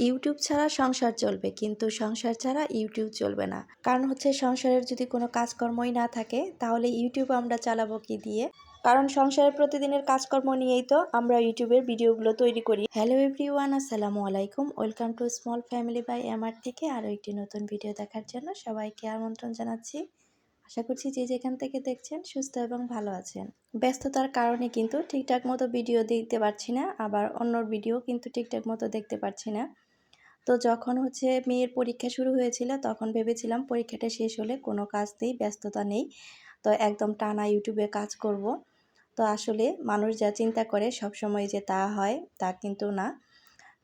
YouTube ছাড়া সংসার চলবে, কিন্তু সংসার ছাড়া ইউটিউব চলবে না। কারণ হচ্ছে সংসারের যদি কোনো কাজকর্মই না থাকে তাহলে ইউটিউব আমরা চালাবো কি দিয়ে? কারণ সংসারের প্রতিদিনের কাজকর্ম নিয়েই তো আমরা ইউটিউবের ভিডিওগুলো তৈরি করি। হ্যালো এভরিওয়ান, আসসালামু আলাইকুম। Welcome to small family by MR থেকে আরও একটি নতুন ভিডিও দেখার জন্য সবাইকে আমন্ত্রণ জানাচ্ছি। আশা করছি যে যেখান থেকে দেখছেন সুস্থ এবং ভালো আছেন। ব্যস্ততার কারণে কিন্তু ঠিকঠাক মতো ভিডিও দিতে পারছি না, আবার অন্যর ভিডিও কিন্তু ঠিকঠাক মতো দেখতে পারছি না। তো যখন হচ্ছে মেয়ের পরীক্ষা শুরু হয়েছিল তখন ভেবেছিলাম পরীক্ষাটা শেষ হলে কোনো কাজ নেই, ব্যস্ততা নেই, তো একদম টানা ইউটিউবে কাজ করব। তো আসলে মানুষ যা চিন্তা করে সবসময় যে তা হয় তা কিন্তু না।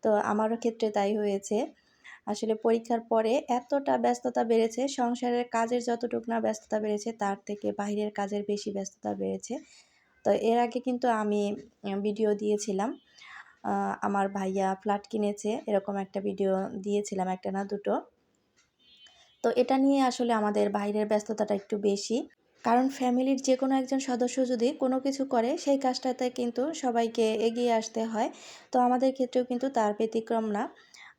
তো আমারও ক্ষেত্রে তাই হয়েছে। আসলে পরীক্ষার পরে এতটা ব্যস্ততা বেড়েছে, সংসারের কাজের যতটুকু না ব্যস্ততা বেড়েছে তার থেকে বাইরের কাজের বেশি ব্যস্ততা বেড়েছে। তো এর আগে কিন্তু আমি ভিডিও দিয়েছিলাম, আমার ভাইয়া ফ্ল্যাট কিনেছে, এরকম একটা ভিডিও দিয়েছিলাম, একটা না দুটো। তো এটা নিয়ে আসলে আমাদের বাইরের ব্যস্ততাটা একটু বেশি, কারণ ফ্যামিলির যে কোনো একজন সদস্য যদি কোনো কিছু করে সেই কাজটাতে কিন্তু সবাইকে এগিয়ে আসতে হয়। তো আমাদের ক্ষেত্রেও কিন্তু তার ব্যতিক্রম না।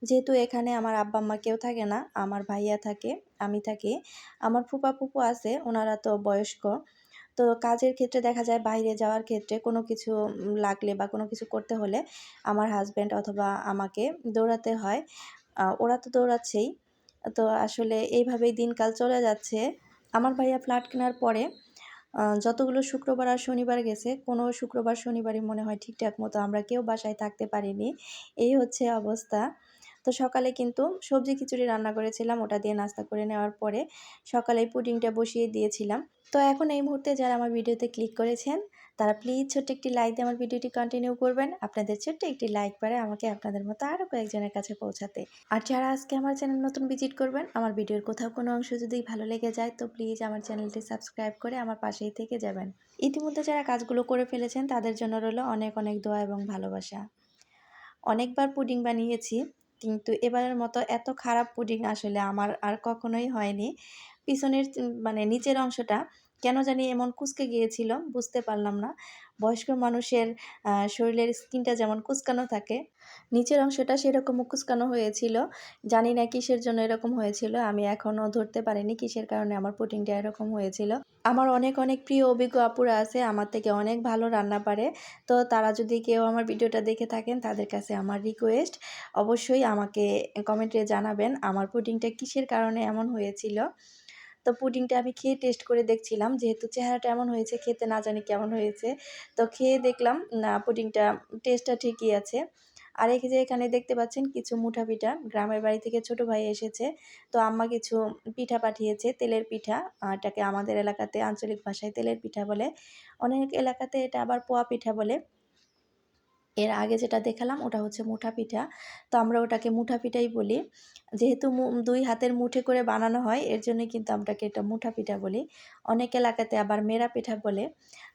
যেহেতু এখানে আমার আব্বা আম্মা কেউ থাকে না, আমার ভাইয়া থাকে, আমি থাকি, আমার ফুপা ফুপু আছে, ওনারা তো বয়স্ক। তো কাজের ক্ষেত্রে দেখা যায় বাইরে যাওয়ার ক্ষেত্রে কোনো কিছু লাগলে বা কোনো কিছু করতে হলে আমার হাজব্যান্ড অথবা আমাকে দৌড়াতে হয়। ওরা তো দৌড়াচ্ছেই। তো আসলে এইভাবেই দিনকাল চলে যাচ্ছে। আমার ভাইয়া ফ্ল্যাট কেনার পরে যতগুলো শুক্রবার আর শনিবার গেছে, কোনো শুক্রবার শনিবারই মনে হয় ঠিকঠাক মতো আমরা কেউ বাসায় থাকতে পারিনি। এই হচ্ছে অবস্থা। তো সকালে কিন্তু সবজি খিচুড়ি রান্না করেছিলাম, ওটা দিয়ে নাস্তা করে নেওয়ার পরে সকালে পুডিংটা বসিয়ে দিয়েছিলাম। তো এখন এই মুহূর্তে যারা আমার ভিডিওতে ক্লিক করেছেন তারা প্লিজ ছোট্ট একটি লাইক দিয়ে আমার ভিডিওটি কন্টিনিউ করবেন। আপনাদের ছোট্ট একটি লাইক পারে আমাকে আপনাদের মতো আরও কয়েকজনের কাছে পৌঁছাতে। আর যারা আজকে আমার চ্যানেল নতুন ভিজিট করবেন, আমার ভিডিওর কোথাও কোনো অংশ যদি ভালো লেগে যায় তো প্লিজ আমার চ্যানেলটি সাবস্ক্রাইব করে আমার পাশেই থেকে যাবেন। ইতিমধ্যে যারা কাজগুলো করে ফেলেছেন তাদের জন্য রইল অনেক অনেক দোয়া এবং ভালোবাসা। অনেকবার পুডিং বানিয়েছি, কিন্তু এবারের মতো এত খারাপ পুডিং আসলে আমার আর কখনোই হয়নি। পিছনের মানে নিচের অংশটা কেন জানি এমন কুঁচকে গিয়েছিল, বুঝতে পারলাম না। বয়স্ক মানুষের শরীরের স্কিনটা যেমন কুঁচকানো থাকে, নিচের অংশটা সেরকমও কুঁচকানো হয়েছিল। জানি না কিসের জন্য এরকম হয়েছিল, আমি এখনও ধরতে পারিনি কিসের কারণে আমার পুডিংটা এরকম হয়েছিল। আমার অনেক অনেক প্রিয় অভিজ্ঞ আপুরা আছে, আমার থেকে অনেক ভালো রান্না পারে। তো তারা যদি কেউ আমার ভিডিওটা দেখে থাকেন তাদের কাছে আমার রিকোয়েস্ট, অবশ্যই আমাকে কমেন্টে জানাবেন আমার পুডিংটা কিসের কারণে এমন হয়েছিল। তো পুডিংটা আমি খেয়ে টেস্ট করে দেখছিলাম, যেহেতু চেহারাটা এমন হয়েছে খেতে না জানি কেমন হয়েছে। তো খেয়ে দেখলাম না, পুডিংটা টেস্টটা ঠিকই আছে। আর এই যে এখানে দেখতে পাচ্ছেন কিছু মুঠা পিঠা, গ্রামের বাড়ি থেকে ছোট ভাই এসেছে, তো আম্মা কিছু পিঠা পাঠিয়েছে, তেলের পিঠা। এটাকে আমাদের এলাকাতে আঞ্চলিক ভাষায় তেলের পিঠা বলে, অনেক এলাকাতে এটা আবার পোয়া পিঠা বলে। এর আগে যেটা দেখালাম ওটা হচ্ছে মুঠা পিঠা, তো আমরা ওটাকে মুঠা পিঠাই বলি। যেহেতু ২ হাতের মুঠে করে বানানো হয় এর জন্যই কিন্তু আমরাকে এটা মুঠা পিঠা বলি। অনেক এলাকাতে আবার মেরা পিঠা বলে।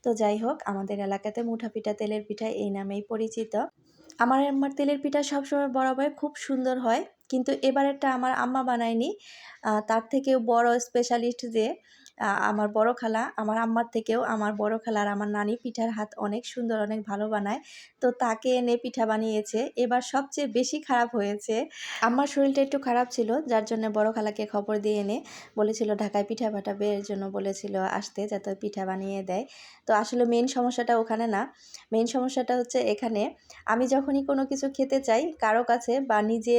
তো যাই হোক, আমাদের এলাকাতে মুঠা পিঠা, তেলের পিঠা এই নামেই পরিচিত। আমার আম্মার তেলের পিঠা সবসময় বরাবর খুব সুন্দর হয়, কিন্তু এবারেরটা আমার আম্মা বানায়নি। তার থেকেও বড় স্পেশালিস্ট যে আমার বড় খালা, আমার আম্মার থেকেও আমার বড় খালা আর আমার নানি পিঠার হাত অনেক সুন্দর, অনেক ভালো বানায়। তো তাকে এনে পিঠা বানিয়েছে। এবার সবচেয়ে বেশি খারাপ হয়েছে। আম্মার শরীরটা একটু খারাপ ছিল, যার জন্য বড় খালাকে খবর দিয়ে এনে বলেছিল ঢাকায় পিঠা পাঠাবে, এর জন্য বলেছিল আসতে যাতে পিঠা বানিয়ে দেয়। তো আসলে মেইন সমস্যাটা ওখানে না, মেইন সমস্যাটা হচ্ছে এখানে। আমি যখনই কোনো কিছু খেতে চাই কারো কাছে বা নিজে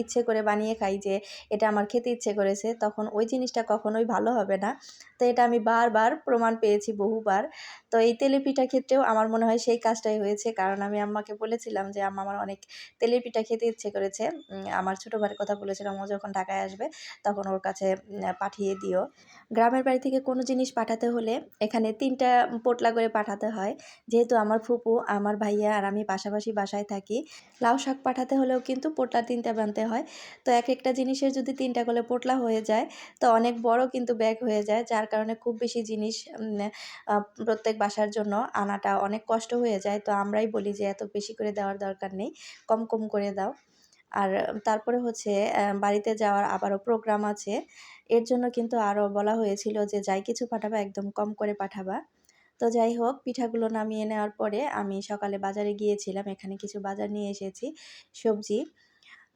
ইচ্ছে করে বানিয়ে খাই যে এটা আমার খেতে ইচ্ছে করেছে, তখন ওই জিনিসটা কখনোই ভালো হবে না। তো এটা আমি বারবার প্রমাণ পেয়েছি, বহুবার। তো এই তেলের পিঠার ক্ষেত্রেও আমার মনে হয় সেই কাজটাই হয়েছে, কারণ আমি আম্মাকে বলেছিলাম যে আম্মা আমার অনেক তেলের পিঠা খেতে ইচ্ছে করেছে। আমার ছোটো ভাইয়ের কথা বলেছিলাম, ও যখন ঢাকায় আসবে তখন ওর কাছে পাঠিয়ে দিও। গ্রামের বাড়ি থেকে কোনো জিনিস পাঠাতে হলে এখানে ৩টা পোটলা করে পাঠাতে হয়। যেহেতু আমার ফুপু, আমার ভাইয়া আর আমি পাশাপাশি বাসায় থাকি, লাউ শাক পাঠাতে হলেও কিন্তু পোটলা ৩টা বানতে হয়। তো একটা জিনিসের যদি ৩টা করে পোটলা হয়ে যায় তো অনেক বড় কিন্তু ব্যাগ হয়ে যায়, যার কারণে খুব বেশি জিনিস প্রত্যেক বাসার জন্য আনাটা অনেক কষ্ট হয়ে যায়। তো আমরাই বলি যে এত বেশি করে দেওয়ার দরকার নেই, কম কম করে দাও। আর তারপরে হচ্ছে বাড়িতে যাওয়ার আবারও প্রোগ্রাম আছে, এর জন্য কিন্তু আরও বলা হয়েছিল যে যাই কিছু পাঠাবা একদম কম করে পাঠাবা। তো যাই হোক, পিঠাগুলো নামিয়ে নেওয়ার পরে আমি সকালে বাজারে গিয়েছিলাম, এখানে কিছু বাজার নিয়ে এসেছি, সবজি।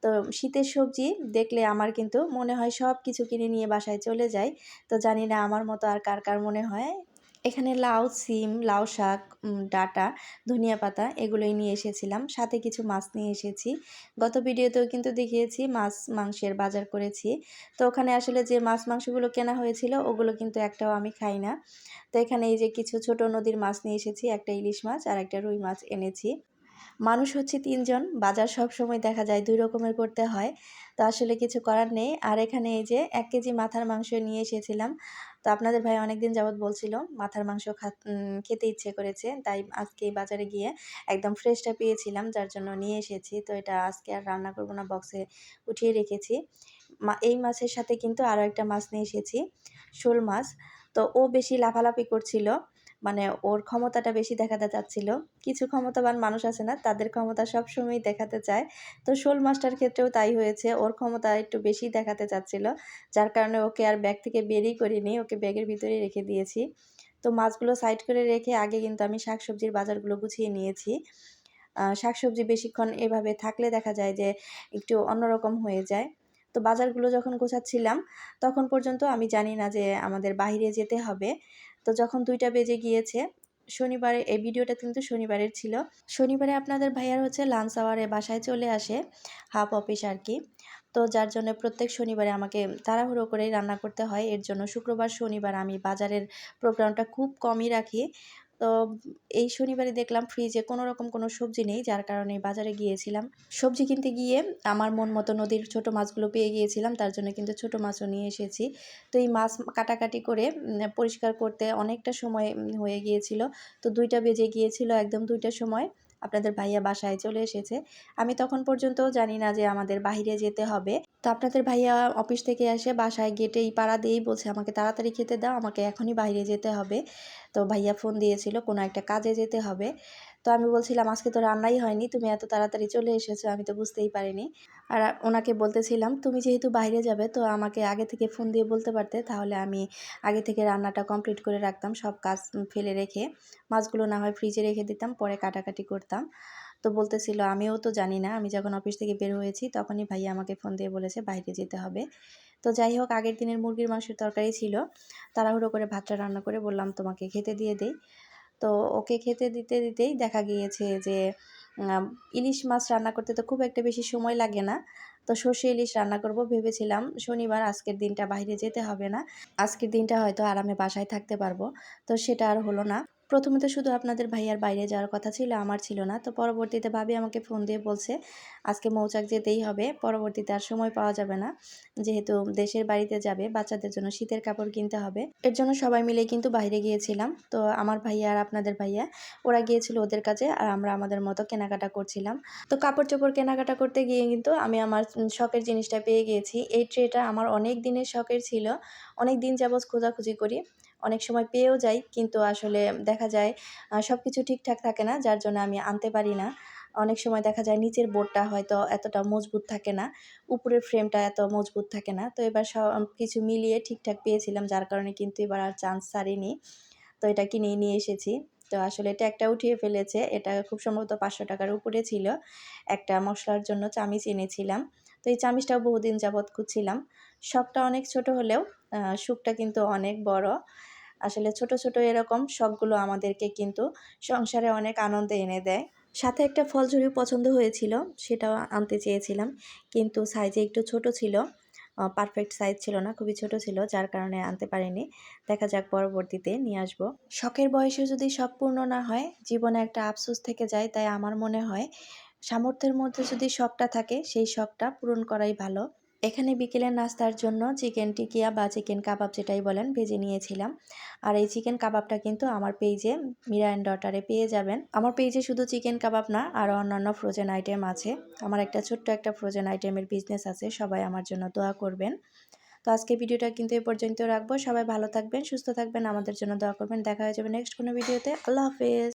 তো শীতের সবজি দেখলে আমার কিন্তু মনে হয় সব কিছু কিনে নিয়ে বাসায় চলে যাই। তো জানি না আমার মতো আর কার কার মনে হয়। এখানে লাউ, সিম, লাউ শাক, ডাঁটা, ধনিয়া পাতা এগুলোই নিয়ে এসেছিলাম। সাথে কিছু মাছ নিয়ে এসেছি। গত ভিডিওতেও কিন্তু দেখিয়েছি মাছ মাংসের বাজার করেছি। তো ওখানে আসলে যে মাছ মাংসগুলো কেনা হয়েছিল ওগুলো কিন্তু একটাও আমি খাই না। তো এখানে এই যে কিছু ছোট নদীর মাছ নিয়ে এসেছি, একটা ইলিশ মাছ আর একটা রুই মাছ এনেছি। মানুষ হচ্ছে ৩ জন, বাজার সবসময় দেখা যায় ২ রকমের করতে হয়। তো আসলে কিছু করার নেই। আর এখানে এই যে ১ কেজি মাথার মাংস নিয়ে এসেছিলাম। তো আপনাদের ভাই অনেকদিন যাবৎ বলছিল মাথার মাংস খেতে ইচ্ছে করেছে। তাই আজকে বাজারে গিয়ে একদম ফ্রেশটা পেয়েছিলাম, যার জন্য নিয়ে এসেছি। তো এটা আজকে আর রান্না করব না, বক্সে উঠিয়ে রেখেছি। এই মাছের সাথে কিন্তু আরও একটা মাছ নিয়ে এসেছি, শোল মাছ। তো ও বেশি লাফালাফি করছিল। মানে ওর ক্ষমতাটা বেশি দেখাতে চাচ্ছিল। কিছু ক্ষমতাবান মানুষ আছে না, তাদের ক্ষমতা সবসময়ই দেখাতে চায়। তো শোল মাছটার ক্ষেত্রেও তাই হয়েছে। ওর ক্ষমতা একটু বেশি দেখাতে চাচ্ছিল। যার কারণে ওকে আর ব্যাগ থেকে বেরই করিনি। ওকে ব্যাগের ভিতরেই রেখে দিয়েছি। তো মাছগুলো সাইড করে রেখে আগে কিন্তু আমি শাকসবজির বাজারগুলো গুছিয়ে নিয়েছি। শাকসবজি বেশিক্ষণ এভাবে থাকলে দেখা যায় যে একটু অন্যরকম হয়ে যায়। তো বাজারগুলো যখন গোছাচ্ছিলাম তখন পর্যন্ত আমি জানি না যে আমাদের বাহিরে যেতে হবে। তো যখন ২টা বেজে গিয়েছে, শনিবারে এই ভিডিওটা কিন্তু শনিবারের ছিল। শনিবারে আপনাদের ভাইয়ার হচ্ছে লাঞ্চ আওয়ারে বাসায় চলে আসে, হাফ অফিস আরকি। তো যার জন্য প্রত্যেক শনিবারে আমাকে তাড়াহুড়ো করেই রান্না করতে হয়। এর জন্য শুক্রবার, শনিবার আমি বাজারের প্রোগ্রামটা খুব কমই রাখি। তো এই শনিবারে দেখলাম ফ্রিজে কোনোরকম কোনো সবজি নেই, যার কারণে বাজারে গিয়েছিলাম। সবজি কিনতে গিয়ে আমার মন মতো নদীর ছোট মাছগুলো পেয়ে গিয়েছিলাম, তার জন্য কিন্তু ছোট মাছও নিয়ে এসেছি। তো এই মাছ কাটাকাটি করে পরিষ্কার করতে অনেকটা সময় হয়ে গিয়েছিল। তো ২টা বেজে গিয়েছিল, একদম ২টার সময় আপনাদের ভাইয়া বাসায় চলে এসেছে। আমি তখন পর্যন্তও জানি না যে আমাদের বাহিরে যেতে হবে। তো আপনাদের ভাইয়া অফিস থেকে এসে বাসায় গেটেই পাড়া দিয়েই বলছে, আমাকে তাড়াতাড়ি খেতে দাও, আমাকে এখনই বাইরে যেতে হবে। তো ভাইয়া ফোন দিয়েছিল কোনো একটা কাজে যেতে হবে। তো আমি বলছিলাম, আজকে তো রান্নাই হয়নি, তুমি এত তাড়াতাড়ি চলে এসেছো, আমি তো বুঝতেই পারিনি। আর ওনাকে বলতেছিলাম, তুমি যেহেতু বাইরে যাবে তো আমাকে আগে থেকে ফোন দিয়ে বলতে পারতে, তাহলে আমি আগে থেকে রান্নাটা কমপ্লিট করে রাখতাম, সব কাজ ফেলে রেখে। মাছগুলো না হয় ফ্রিজে রেখে দিতাম, পরে কাটাকাটি করতাম। তো বলতেছিল, আমিও তো জানি না, আমি যখন অফিস থেকে বের হয়েছি তখনই ভাইয়া আমাকে ফোন দিয়ে বলেছে বাইরে যেতে হবে। তো যাই হোক, আগের দিনের মুরগির মাংসের তরকারি ছিল, তাড়াহুড়ো করে ভাতটা রান্না করে বললাম তোমাকে খেতে দিয়ে দেই। তো ওকে খেতে দিতে দিতেই দেখা গিয়েছে যে ইলিশ মাছ রান্না করতে তো খুব একটা বেশি সময় লাগে না। তো সর্ষে ইলিশ রান্না করব ভেবেছিলাম। শনিবার, আজকের দিনটা বাইরে যেতে হবে না, আজকের দিনটা হয়তো আরামে বাসায় থাকতে পারবো। তো সেটা আর হলো না। প্রথমে তো শুধু আপনাদের ভাইয়ার বাইরে যাওয়ার কথা ছিল, আমার ছিল না। তো পরবর্তীতে ভাবি আমাকে ফোন দিয়ে বলছে আজকে মৌচাক যেতেই হবে, পরবর্তীতে আর সময় পাওয়া যাবে না, যেহেতু দেশের বাড়িতে যাবে, বাচ্চাদের জন্য শীতের কাপড় কিনতে হবে। এর জন্য সবাই মিলে কিন্তু বাইরে গিয়েছিলাম। তো আমার ভাইয়া আর আপনাদের ভাইয়া ওরা গিয়েছিল ওদের কাজে, আর আমরা আমাদের মতো কেনাকাটা করছিলাম। তো কাপড় চোপড় কেনাকাটা করতে গিয়ে কিন্তু আমি আমার শখের জিনিসটা পেয়ে গিয়েছি। এই ট্রেটা আমার অনেক দিনের শখের ছিল, অনেক দিন যাবৎ খোঁজাখুঁজি করি, অনেক সময় পেয়েও যাই, কিন্তু আসলে দেখা যায় সব কিছু ঠিকঠাক থাকে না, যার জন্য আমি আনতে পারি না। অনেক সময় দেখা যায় নিচের বোর্ডটা হয়তো এতটা মজবুত থাকে না, উপরের ফ্রেমটা এত মজবুত থাকে না। তো এবার সব কিছু মিলিয়ে ঠিকঠাক পেয়েছিলাম, যার কারণে কিন্তু এবার আর চান্স ছাড়িনি। তো এটা কিনেই নিয়ে এসেছি। তো আসলে ট্যাগটা উঠিয়ে ফেলেছে। এটা খুব সম্ভবত ৳৫০০ উপরে ছিল। একটা মসলার জন্য চামিচ এনেছিলাম। তো এই চামিচটাও বহুদিন যাবৎ খুঁজছিলাম। শখটা অনেক ছোট হলেও সুখটা কিন্তু অনেক বড়। আসলে ছোট, ছোট এরকম শখগুলো আমাদেরকে কিন্তু সংসারে অনেক আনন্দ এনে দেয়। সাথে একটা ফলঝুরি পছন্দ হয়েছিল, সেটাও আনতে চেয়েছিলাম। কিন্তু সাইজে একটু ছোট ছিল। পারফেক্ট সাইজ ছিল না, খুবই ছোট ছিল, যার কারণে আনতে পারিনি। দেখা যাক পরবর্তীতে নিয়ে আসব। শখের বয়সে যদি শখ পূর্ণ না হয়, জীবনে একটা আফসোস থেকে যায়। তাই আমার মনে হয় সামর্থ্যের মধ্যে যদি শখটা থাকে, সেই শখটা পূরণ করাই ভালো। এখানে বিকেলের নাস্তার জন্য চিকেন টিকিয়া বা চিকেন কাবাব যেটাই বলেন ভেজে নিয়েছিলাম। আর এই চিকেন কাবাবটা কিন্তু আমার পেজে মীরা অ্যান্ড ডটারে পেয়ে যাবেন। আমার পেজে শুধু চিকেন কাবাব না, আরও অন্যান্য ফ্রোজেন আইটেম আছে। আমার একটা ছোট্ট একটা ফ্রোজেন আইটেমের বিজনেস আছে, সবাই আমার জন্য দোয়া করবেন। তো আজকে ভিডিওটা কিন্তু এই পর্যন্ত রাখবো। সবাই ভালো থাকবেন, সুস্থ থাকবেন, আমাদের জন্য দোয়া করবেন। দেখা হয়ে যাবে নেক্সট কোনো ভিডিওতে। আল্লাহ হাফেজ।